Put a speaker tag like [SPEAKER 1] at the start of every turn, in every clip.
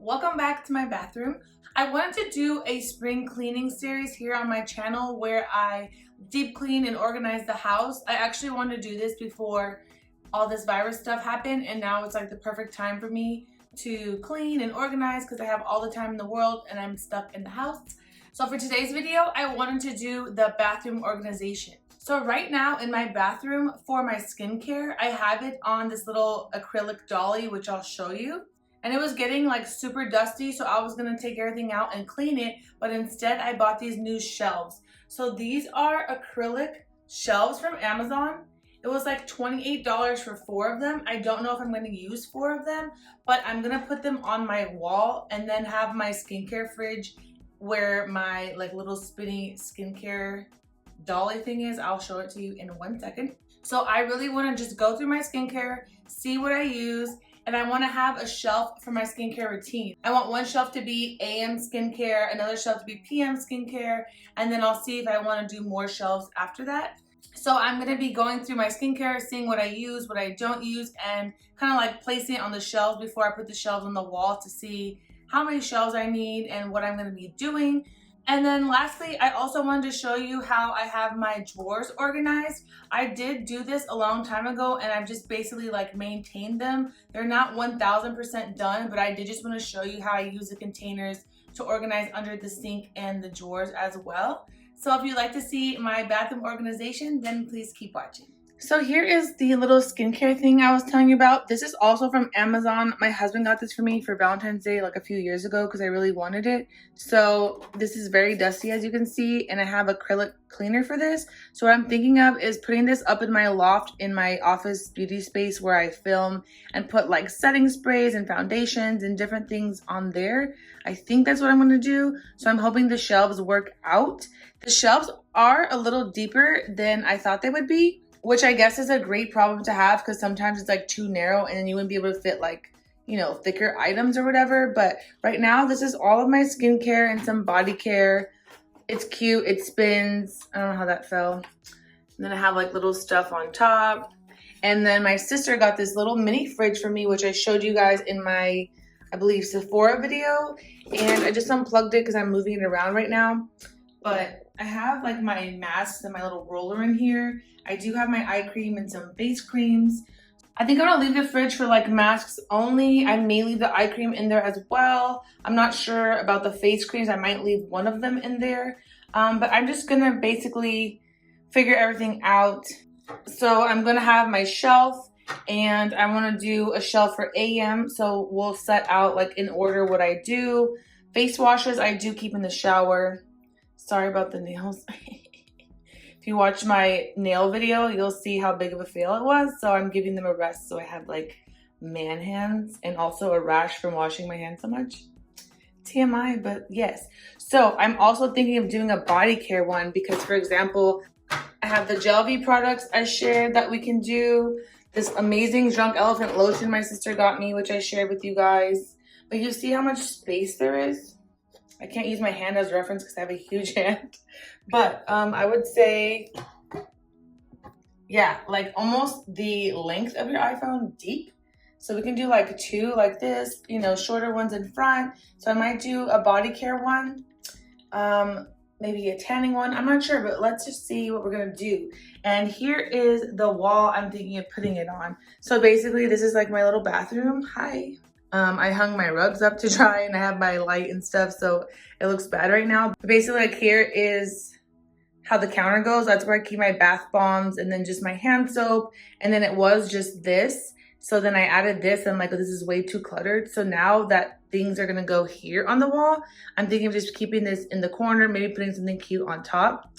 [SPEAKER 1] welcome back to my bathroom. I wanted to do a spring cleaning series here on my channel where I deep clean and organize the house. I actually wanted to do this before all this virus stuff happened, and now it's like the perfect time for me to clean and organize because I have all the time in the world and I'm stuck in the house. So for today's video, I wanted to do the bathroom organization. So right now in my bathroom for my skincare, I have it on this little acrylic dolly, which I'll show you. And it was getting like super dusty, so I was gonna take everything out and clean it, but instead I bought these new shelves. So these are acrylic shelves from Amazon. It was like $28 for 4 of them. I don't know if I'm gonna use 4 of them, but I'm gonna put them on my wall and then have my skincare fridge where my like little spinny skincare dolly thing is. I'll show it to you in 1 second. So I really wanna just go through my skincare, see what I use, and I want to have a shelf for my skincare routine. I want one shelf to be AM skincare, another shelf to be PM skincare, and then I'll see if I want to do more shelves after that. So I'm going to be going through my skincare, seeing what I use, what I don't use, and kind of like placing it on the shelves before I put the shelves on the wall to see how many shelves I need and what I'm going to be doing. And then lastly, I also wanted to show you how I have my drawers organized. I did do this a long time ago and I've just basically like maintained them. They're not 1000% done, but I did just want to show you how I use the containers to organize under the sink and the drawers as well. So if you'd like to see my bathroom organization, then please keep watching. So here is the little skincare thing I was telling you about. This is also from Amazon. My husband got this for me for Valentine's Day like a few years ago because I really wanted it. So this is very dusty, as you can see, and I have acrylic cleaner for this. So what I'm thinking of is putting this up in my loft in my office beauty space where I film and put like setting sprays and foundations and different things on there. I think that's what I'm going to do. So I'm hoping the shelves work out. The shelves are a little deeper than I thought they would be, which I guess is a great problem to have because sometimes it's like too narrow and then you wouldn't be able to fit like, you know, thicker items or whatever. But right now, this is all of my skincare and some body care. It's cute. It spins. I don't know how that fell. And then I have like little stuff on top. And then my sister got this little mini fridge for me, which I showed you guys in my, I believe, Sephora video. And I just unplugged it because I'm moving it around right now. But I have like my masks and my little roller in here. I do have my eye cream and some face creams. I think I'm gonna leave the fridge for like masks only. I may leave the eye cream in there as well. I'm not sure about the face creams. I might leave one of them in there. But I'm just gonna basically figure everything out. So I'm gonna have my shelf and I wanna do a shelf for AM. So we'll set out like in order what I do. Face washes I do keep in the shower. Sorry about the nails. If you watch my nail video, you'll see how big of a fail it was. So I'm giving them a rest so I have like man hands and also a rash from washing my hands so much. TMI, but yes. So I'm also thinking of doing a body care one because, for example, I have the Gelvi products I shared that we can do. This amazing Drunk Elephant lotion my sister got me, which I shared with you guys. But you see how much space there is? I can't use my hand as reference because I have a huge hand. But I would say, yeah, like almost the length of your iPhone deep. So we can do like 2 like this, you know, shorter ones in front. So I might do a body care one, maybe a tanning one. I'm not sure, but let's just see what we're gonna do. And here is the wall I'm thinking of putting it on. So basically this is like my little bathroom. Hi. I hung my rugs up to dry and I have my light and stuff, so it looks bad right now. But basically, like here is how the counter goes. That's where I keep my bath bombs and then just my hand soap. And then it was just this. So then I added this and like, this is way too cluttered. So now that things are gonna go here on the wall, I'm thinking of just keeping this in the corner, maybe putting something cute on top.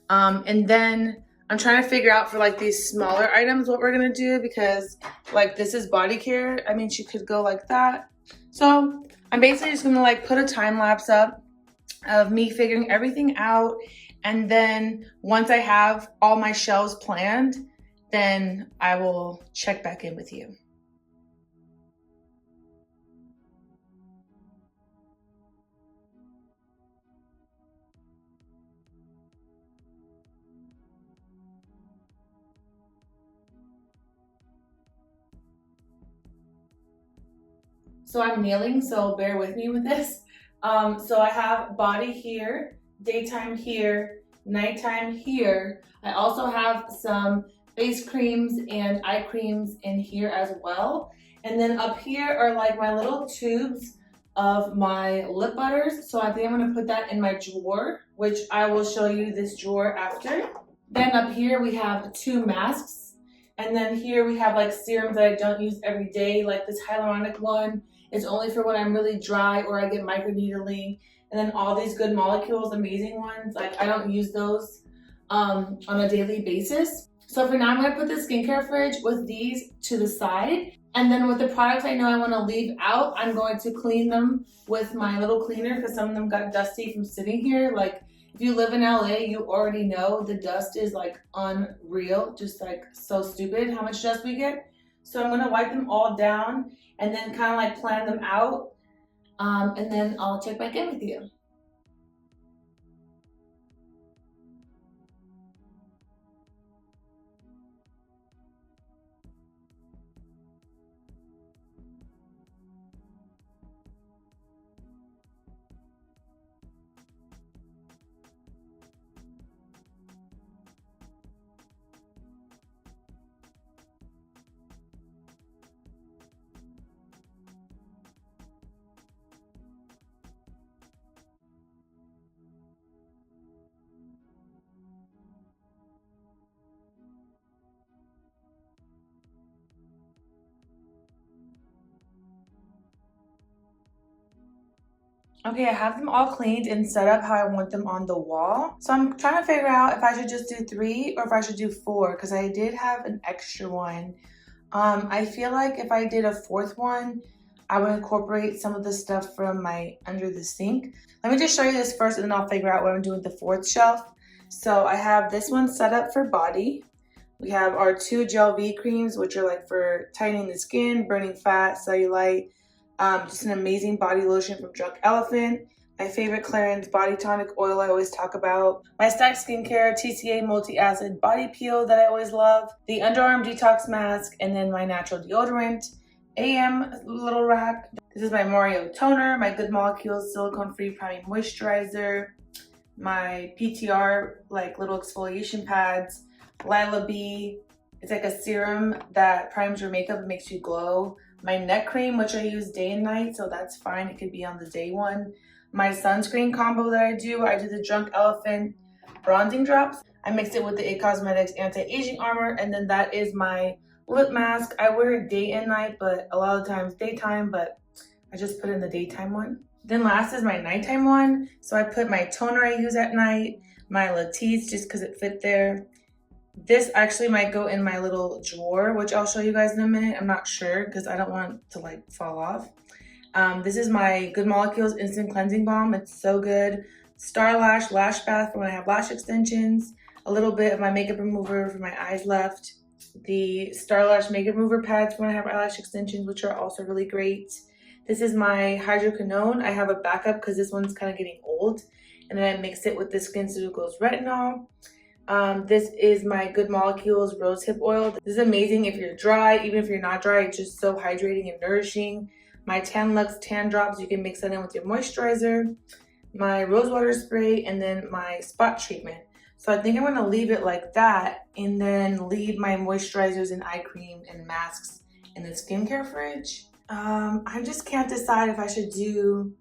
[SPEAKER 1] And then I'm trying to figure out for like these smaller items what we're gonna do because like this is body care. I mean, she could go like that. So I'm basically just gonna like put a time lapse up of me figuring everything out. And then once I have all my shelves planned, then I will check back in with you. So I'm kneeling, so bear with me with this. So I have body here, daytime here, nighttime here. I also have some face creams and eye creams in here as well. And then up here are like my little tubes of my lip butters. So I think I'm gonna put that in my drawer, which I will show you this drawer after. Then up here we have 2 masks. And then here we have like serums that I don't use every day, like this hyaluronic one is only for when I'm really dry or I get microneedling. And then all these Good Molecules, amazing ones, like I don't use those on a daily basis. So for now, I'm gonna put the skincare fridge with these to the side. And then with the products I know I wanna leave out, I'm going to clean them with my little cleaner because some of them got dusty from sitting here. Like if you live in LA, you already know the dust is like unreal, just like so stupid how much dust we get. So I'm gonna wipe them all down and then kind of like plan them out. And then I'll check back in with you. Okay, I have them all cleaned and set up how I want them on the wall. So I'm trying to figure out if I should just do 3 or if I should do 4 because I did have an extra one. I feel like if I did a 4th one, I would incorporate some of the stuff from my under the sink. Let me just show you this first and then I'll figure out what I'm doing with the 4th shelf. So I have this one set up for body. We have our 2 Gel V creams, which are like for tightening the skin, burning fat, cellulite. Just an amazing body lotion from Drunk Elephant. My favorite Clarins body tonic oil I always talk about. My Stack Skincare TCA multi-acid body peel that I always love. The underarm detox mask, and then my natural deodorant. AM little rack. This is my Mario toner, my Good Molecules silicone-free priming moisturizer, my PTR like little exfoliation pads, Lila B. It's like a serum that primes your makeup and makes you glow. My neck cream, which I use day and night, so that's fine. It could be on the day one. My sunscreen combo that I do the Drunk Elephant bronzing drops. I mix it with the IT Cosmetics Anti-Aging Armor, and then that is my lip mask. I wear it day and night, but a lot of times daytime, but I just put in the daytime one. Then last is my nighttime one. So I put my toner I use at night, my Latisse just because it fit there. This actually might go in my little drawer, which I'll show you guys in a minute. I'm not sure because I don't want it to like fall off. This is my Good Molecules Instant Cleansing Balm. It's so good. Star Lash Lash Bath for when I have lash extensions. A little bit of my makeup remover for my eyes left. The Star Lash makeup remover pads for when I have eyelash extensions, which are also really great. This is my Hydroquinone. I have a backup because this one's kind of getting old. And then I mix it with the SkinCeuticals Retinol. This is my Good Molecules Rosehip Oil. This is amazing if you're dry. Even if you're not dry, it's just so hydrating and nourishing. My Tan Luxe Tan Drops, you can mix that in with your moisturizer. My Rose Water Spray, and then my Spot Treatment. So I think I'm going to leave it like that and then leave my moisturizers and eye cream and masks in the skincare fridge. I just can't decide if I should do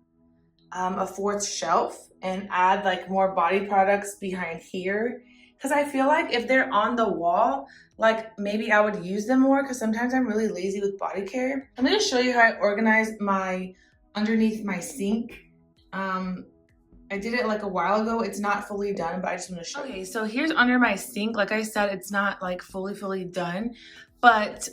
[SPEAKER 1] a 4th shelf and add like more body products behind here. Because I feel like if they're on the wall, like maybe I would use them more because sometimes I'm really lazy with body care. I'm going to show you how I organize my underneath my sink. I did it like a while ago. It's not fully done, but I just want to show you. Okay, so here's under my sink. Like I said, it's not like fully done. But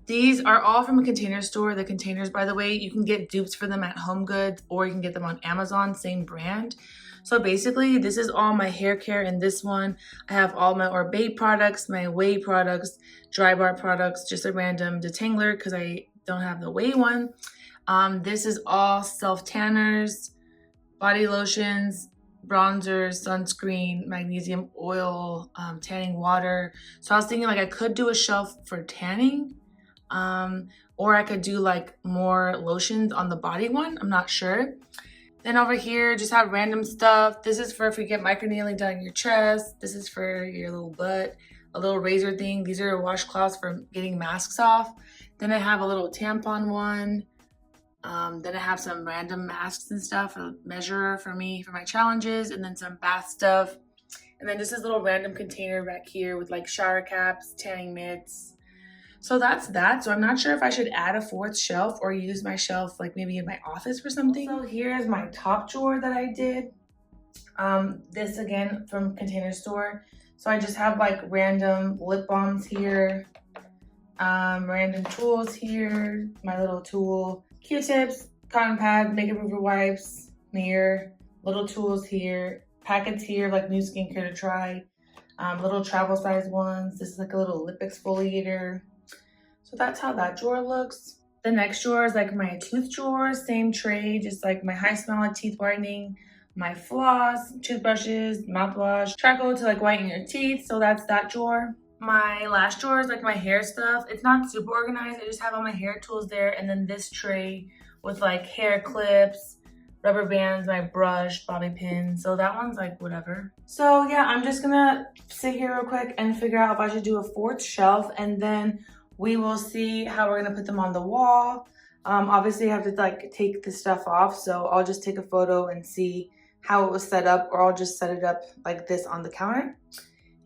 [SPEAKER 1] these are all from a Container Store. The containers, by the way, you can get dupes for them at HomeGoods or you can get them on Amazon, same brand. So basically, this is all my hair care in this one. I have all my Orbe products, my Ouai products, Drybar products, just a random detangler because I don't have the Ouai one. This is all self-tanners, body lotions, bronzers, sunscreen, magnesium oil, tanning water. So I was thinking like I could do a shelf for tanning, or I could do like more lotions on the body one. I'm not sure. Then over here, just have random stuff. This is for if you get microneedling done in your chest. This is for your little butt, a little razor thing. These are washcloths for getting masks off. Then I have a little tampon one. Then I have some random masks and stuff, a measurer for me for my challenges, and then some bath stuff. And then just this little random container back here with like shower caps, tanning mitts. So that's that. So I'm not sure if I should add a fourth shelf or use my shelf like maybe in my office for something. So here's my top drawer that I did. This again from Container Store. So I just have like random lip balms here, random tools here, my little tool, Q-tips, cotton pad, makeup remover wipes, mirror, little tools here, packets here like new skincare to try, little travel size ones. This is like a little lip exfoliator. So that's how that drawer looks. The next drawer is like my tooth drawer, same tray, just like my high smell teeth whitening, my floss, toothbrushes, mouthwash, charcoal to like whiten your teeth. So that's that drawer. My last drawer is like my hair stuff. It's not super organized. I just have all my hair tools there. And then this tray with like hair clips, rubber bands, my brush, bobby pins. So that one's like whatever. So yeah, I'm just gonna sit here real quick and figure out if I should do a fourth shelf, and then we will see how we're gonna put them on the wall. Obviously I have to like take the stuff off, so I'll just take a photo and see how it was set up, or I'll just set it up like this on the counter.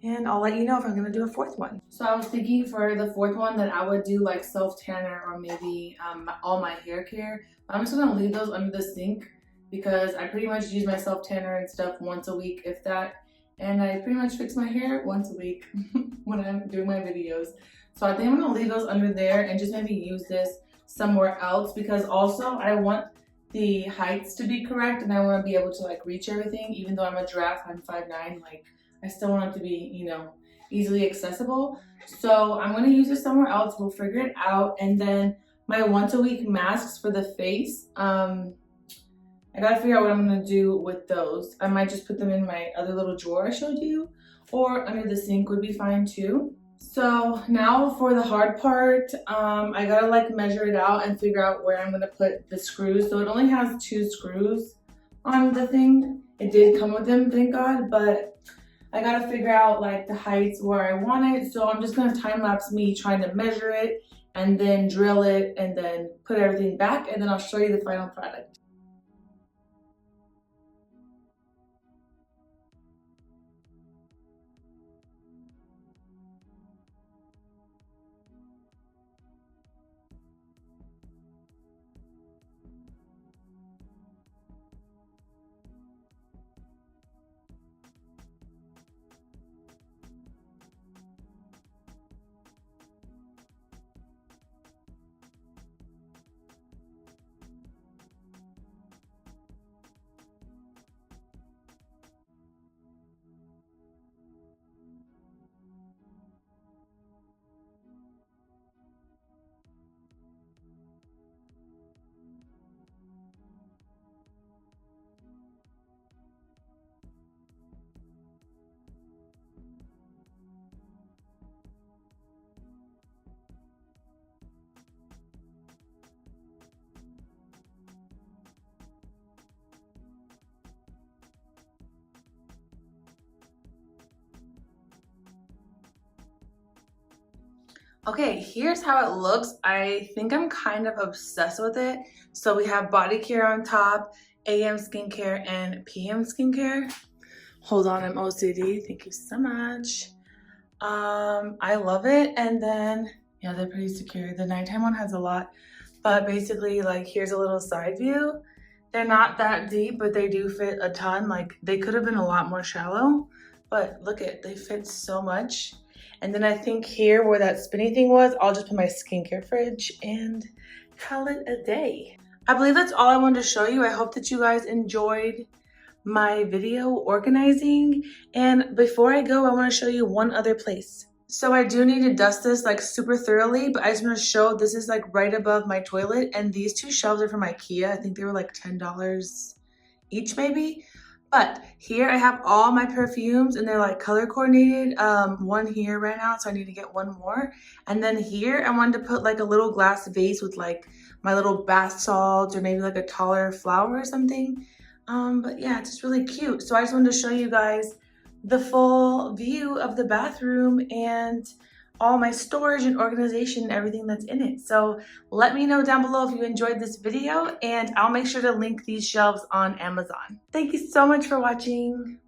[SPEAKER 1] And I'll let you know if I'm gonna do a fourth one. So I was thinking for the fourth one that I would do like self-tanner or maybe all my hair care. I'm just gonna leave those under the sink because I pretty much use my self-tanner and stuff once a week, if that. And I pretty much fix my hair once a week when I'm doing my videos. So I think I'm gonna leave those under there and just maybe use this somewhere else, because also I want the heights to be correct and I wanna be able to like reach everything. Even though I'm a giraffe, I'm 5'9", like I still want it to be, you know, easily accessible. So I'm gonna use it somewhere else. We'll figure it out. And then my once a week masks for the face. I gotta figure out what I'm gonna do with those. I might just put them in my other little drawer I showed you, or under the sink would be fine too. So now for the hard part, I gotta like measure it out and figure out where I'm gonna put the screws. So it only has 2 screws on the thing. It did come with them, thank God, but I gotta figure out like the heights where I want it. So I'm just gonna time lapse me trying to measure it and then drill it and then put everything back, and then I'll show you the final product. Okay, here's how it looks. I think I'm kind of obsessed with it. So we have body care on top, AM skincare, and PM skincare. Hold on, I'm OCD. Thank you so much. I love it. And then, yeah, they're pretty secure. The nighttime one has a lot, but basically, like, here's a little side view. They're not that deep, but they do fit a ton. Like, they could have been a lot more shallow, but look at, they fit so much. And then I think here where that spinny thing was, I'll just put my skincare fridge and call it a day. I believe that's all I wanted to show you. I hope that you guys enjoyed my video organizing. And before I go, I want to show you one other place. So I do need to dust this like super thoroughly, but I just want to show this is like right above my toilet. And these 2 shelves are from IKEA. I think they were like $10 each maybe. But here I have all my perfumes and they're like color coordinated. One here right now, so I need to get one more. And then here I wanted to put like a little glass vase with like my little bath salts or maybe like a taller flower or something. But yeah, it's just really cute. So I just wanted to show you guys the full view of the bathroom and all my storage and organization and everything that's in it. So let me know down below if you enjoyed this video, and I'll make sure to link these shelves on Amazon. Thank you so much for watching.